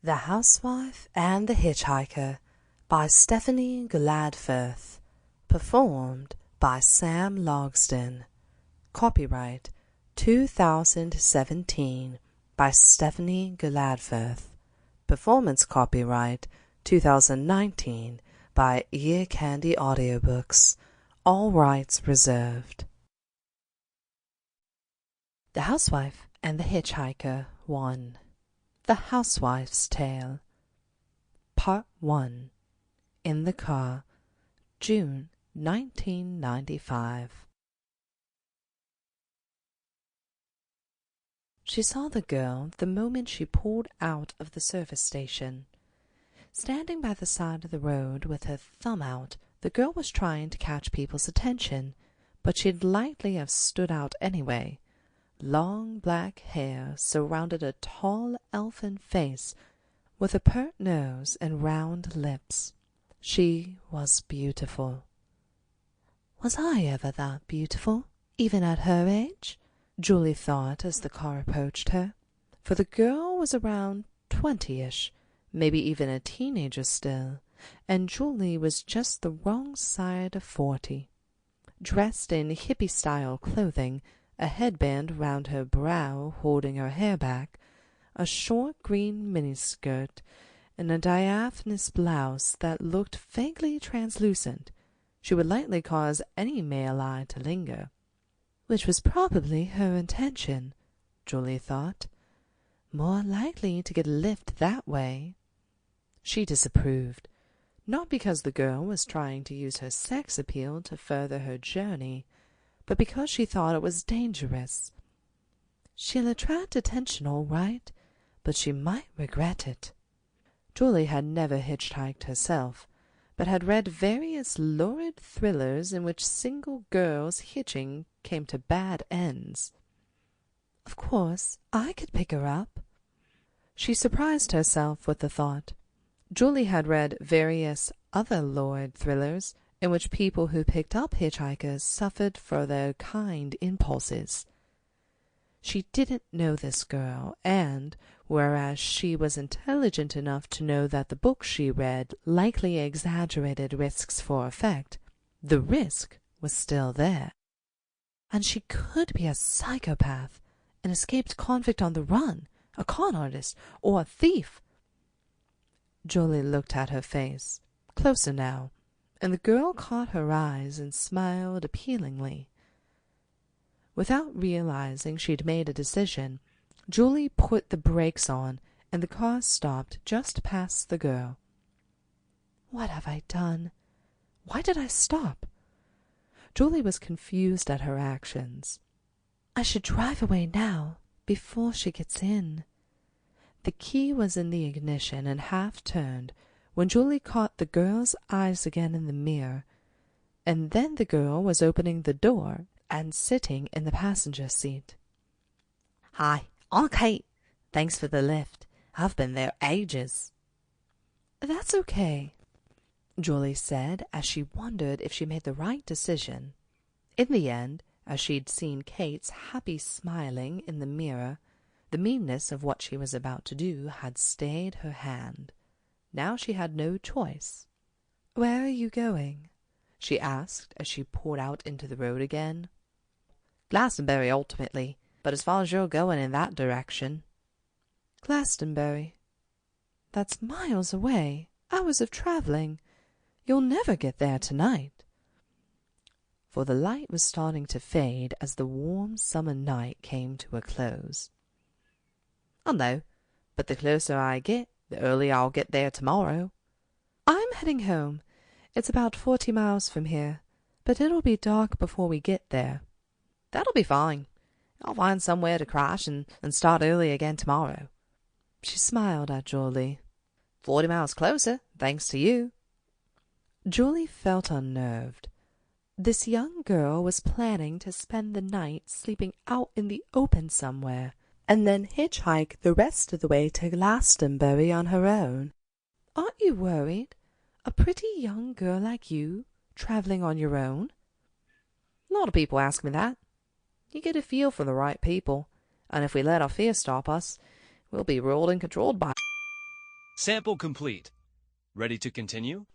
The Housewife and the Hitchhiker by Stephanie Gwladferth. Performed by Sam Logsdon. Copyright 2017 by Stephanie Gwladferth. Performance copyright 2019 by Ear Candy Audiobooks. All rights reserved. The Housewife and the Hitchhiker 1. The Housewife's Tale. Part 1. In the Car, June 1995. She saw the girl the moment she pulled out of the service station. Standing by the side of the road with her thumb out, the girl was trying to catch people's attention, but she'd likely have stood out anyway. Long black hair surrounded a tall elfin face with a pert nose and round lips. She was beautiful. Was I ever that beautiful, even at her age? Julie thought as the car approached her, for the girl was around 20-ish, maybe even a teenager still, and Julie was just the wrong side of 40. Dressed in hippie-style clothing, a headband round her brow holding her hair back, a short green miniskirt, and a diaphanous blouse that looked vaguely translucent, she would likely cause any male eye to linger. Which was probably her intention, Julie thought. More likely to get a lift that way. She disapproved, not because the girl was trying to use her sex appeal to further her journey, but because she thought it was dangerous. She'll attract attention all right, but she might regret it. Julie had never hitchhiked herself, but had read various lurid thrillers in which single girls hitching came to bad ends. Of course, I could pick her up. She surprised herself with the thought. Julie had read various other lurid thrillers in which people who picked up hitchhikers suffered for their kind impulses. She didn't know this girl, and, whereas she was intelligent enough to know that the books she read likely exaggerated risks for effect, the risk was still there. And she could be a psychopath, an escaped convict on the run, a con artist, or a thief. Julie looked at her face, closer now, and the girl caught her eyes and smiled appealingly. Without realizing she'd made a decision, Julie put the brakes on, and the car stopped just past the girl. What have I done? Why did I stop? Julie was confused at her actions. I should drive away now, before she gets in. The key was in the ignition and half turned when Julie caught the girl's eyes again in the mirror, and then the girl was opening the door and sitting in the passenger seat. Hi, I'm Kate. Thanks for the lift. I've been there ages. That's okay, Julie said as she wondered if she made the right decision. In the end, as she'd seen Kate's happy smiling in the mirror, the meanness of what she was about to do had stayed her hand. Now she had no choice. Where are you going? She asked as she poured out into the road again. Glastonbury, ultimately, but as far as you're going in that direction. Glastonbury? That's miles away, hours of travelling. You'll never get there tonight. For the light was starting to fade as the warm summer night came to a close. I know, but the closer I get, the earlier I'll get there tomorrow. I'm heading home. It's about 40 miles from here, but it'll be dark before we get there. That'll be fine. I'll find somewhere to crash and start early again tomorrow. She smiled at Julie. 40 miles closer, thanks to you. Julie felt unnerved. This young girl was planning to spend the night sleeping out in the open somewhere, and then hitchhike the rest of the way to Glastonbury on her own. Aren't you worried? A pretty young girl like you, travelling on your own? A lot of people ask me that. You get a feel for the right people, and if we let our fear stop us, we'll be ruled and controlled by Sample complete. Ready to continue?